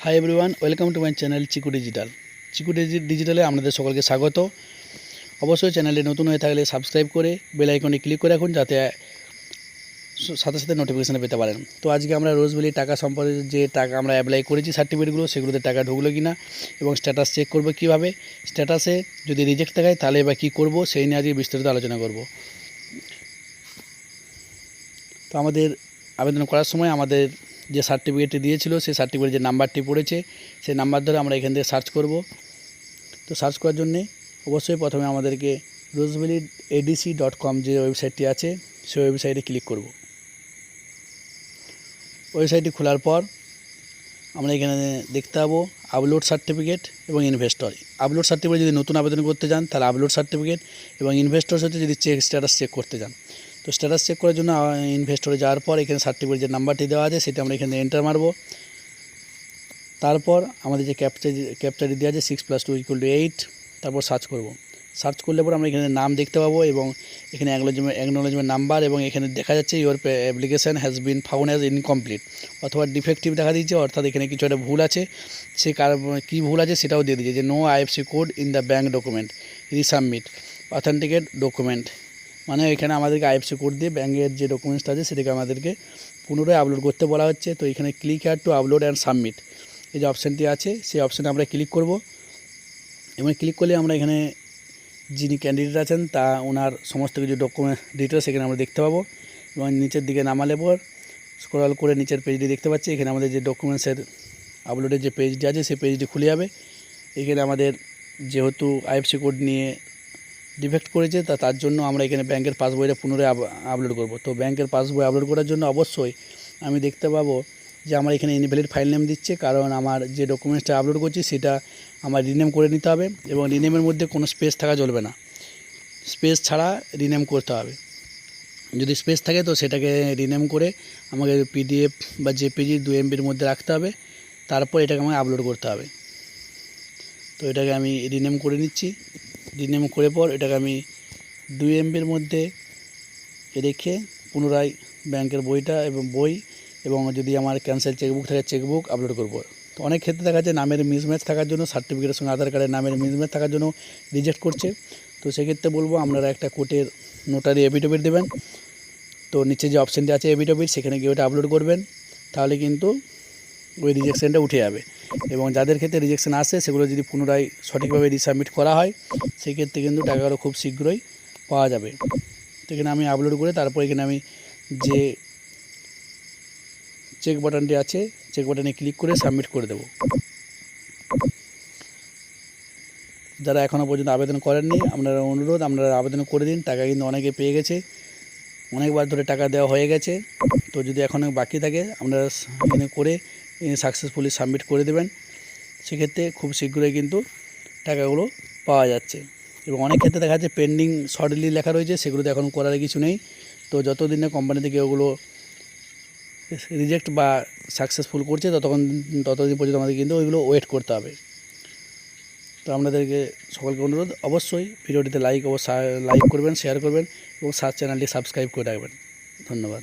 High everyone, welcome to my channel Chiku digital. Chiku ডিজিটালে আপনাদের সকলকে স্বাগত। অবশ্যই চ্যানেলে নতুন হয়ে থাকলে সাবস্ক্রাইব করে বেল আইকনে ক্লিক করে রাখুন, যাতে সাথে সাথে নোটিফিকেশান পেতে পারেন। তো আজকে আমরা রোজভ্যালি টাকা সম্পর্কে যে টাকা আমরা অ্যাপ্লাই করেছি সার্টিফিকেটগুলো, সেগুলোতে টাকা ঢুকলো কিনা এবং স্ট্যাটাস চেক করব কীভাবে। স্ট্যাটাসে যদি রিজেক্ট দেখায় তাহলে এবার কী করব, সেই নিয়ে আজকে বিস্তারিত আলোচনা করব। তো আমাদের আবেদন করার সময় আমাদের যে সার্টিফিকেটটি দিয়েছিল, সেই সার্টিফিকেটের যে নাম্বারটি পড়েছে, সেই নাম্বার ধরে আমরা এখান থেকে সার্চ করব। তো সার্চ করার জন্যে অবশ্যই প্রথমে আমাদেরকে rosevalleyadc.com যে ওয়েবসাইটটি আছে, সেই ওয়েবসাইটে ক্লিক করব। ওয়েবসাইটটি খোলার পর আমরা এখানে দেখতে পাবো আপলোড সার্টিফিকেট এবং ইনভেস্টর। আপলোড সার্টিফিকেট যদি নতুন আবেদন করতে যান তাহলে আপলোড সার্টিফিকেট, এবং ইনভেস্টর হচ্ছে যদি স্ট্যাটাস চেক করতে যান। তো স্ট্যাটাস চেক করার জন্য ইনভেস্টরে যাওয়ার পর এখানে সার্টিফিকেট যে নাম্বারটি দেওয়া আছে সেটা আমরা এখানে এন্টার মারব। তারপর আমাদের যে ক্যাপচারটি দেওয়া আছে 6+2=8, তারপর সার্চ করব। সার্চ করলে পর আমরা এখানে নাম দেখতে পাবো এবং এখানে অ্যাকনোলেজমেন্ট নাম্বার, এবং এখানে দেখা যাচ্ছে your application has been found as incomplete অথবা ডিফেক্টিভ দেখা দিচ্ছে, অর্থাৎ এখানে কিছু একটা ভুল আছে। সে কী ভুল আছে সেটাও দিয়ে দিচ্ছে যে no IFSC code in the bank document, resubmit authenticate document. মানে এখানে আমাদেরকে আইএফসি কোড দিয়ে ব্যাঙ্কের যে ডকুমেন্টসটা আছে সেটাকে আমাদেরকে পুনরায় আপলোড করতে বলা হচ্ছে। তো এখানে click here two upload and submit এই যে অপশানটি আছে, সেই অপশানে আমরা ক্লিক করব। এবং ক্লিক করলে আমরা এখানে যিনি ক্যান্ডিডেট আছেন ওনার সমস্ত কিছু ডকুমেন্ট ডিটেলস এখানে আমরা দেখতে পাবো। এবং নিচের দিকে নামালে পর স্ক্রল করে নিচের পেজটি দেখতে পাচ্ছি। এখানে আমাদের যে ডকুমেন্টসের আপলোডের যে পেজটি আছে সেই পেজটি খুলে যাবে। এখানে আমাদের যেহেতু আইএফসি কোড নিয়ে ডিফেক্ট করেছে, তার জন্য আমরা এখানে ব্যাংকের পাসবইটা পুনরায় আপলোড করব। তো ব্যাংকের পাসবই আপলোড করার জন্য অবশ্যই আমি দেখতে পাবো যে আমার এখানে ইনভ্যালিড ফাইল নেম দিচ্ছে, কারণ আমার যে ডকুমেন্টসটা আপলোড করছি সেটা আমার রিনেম করে নিতে হবে, এবং রিনেমের মধ্যে কোনো স্পেস থাকা চলবে না, স্পেস ছাড়া রিনেম করতে হবে। যদি স্পেস থাকে তো সেটাকে রিনেম করে আমাকে পিডিএফ বা জেপিজি 2 MBর মধ্যে রাখতে হবে, তারপর এটাকে আমাকে আপলোড করতে হবে। তো এটাকে আমি রিনেম করে নিচ্ছি। রিনেম করে পর এটাকে আমি 2 MBর মধ্যে রেখে পুনরায় ব্যাংকের বই এবং যদি আমার ক্যান্সেল চেকবুক থাকে চেকবুক আপলোড করব। তো অনেক ক্ষেত্রে দেখা যায় নামের মিসম্যাচ থাকার জন্য, সার্টিফিকেটের সঙ্গে আধার কার্ডের নামের মিসম্যাচ থাকার জন্য রিজেক্ট করছে। তো সেক্ষেত্রে বলবো আপনারা একটা কোর্টের নোটারি এফিডেভিট দেবেন। তো নিচে যে অপশানটি আছে এফিডেভিট, সেখানে গিয়ে ওটা আপলোড করবেন, তাহলে কিন্তু ওই রিজেকশানটা উঠে যাবে। এবং যাদের ক্ষেত্রে রিজেকশান আসে সেগুলো যদি পুনরায় সঠিকভাবে রিসাবমিট করা হয়, সেক্ষেত্রে কিন্তু টাকাগুলো খুব শীঘ্রই পাওয়া যাবে। তো এখানে আমি আপলোড করে তারপর এখানে আমি যে চেক বাটনটি আছে চেক বাটনে ক্লিক করে সাবমিট করে দেব। যারা এখনও পর্যন্ত আবেদন করেননি আপনারা অনুরোধ আপনারা আবেদন করে দিন। টাকা কিন্তু অনেকে পেয়ে গেছে, অনেকবার ধরে টাকা দেওয়া হয়ে গেছে। তো যদি এখনও বাকি থাকে আপনারা এখানে করে সাকসেসফুলি সাবমিট করে দেবেন, সেক্ষেত্রে খুব শীঘ্রই কিন্তু টাকাগুলো পাওয়া যাচ্ছে। এবং অনেক ক্ষেত্রে দেখা যাচ্ছে পেন্ডিং শর্টলি লেখা রয়েছে, সেগুলোতে এখন করার কিছু নেই। তো যতদিন না কোম্পানি থেকে ওগুলো রিজেক্ট বা সাকসেসফুল করছে ততদিন পর্যন্ত আমাদের কিন্তু ওইগুলো ওয়েট করতে হবে। তো আপনাদেরকে সকলকে অনুরোধ, অবশ্যই ভিডিওটিতে লাইক করবেন, শেয়ার করবেন এবং চ্যানেলটি সাবস্ক্রাইব করে রাখবেন। ধন্যবাদ।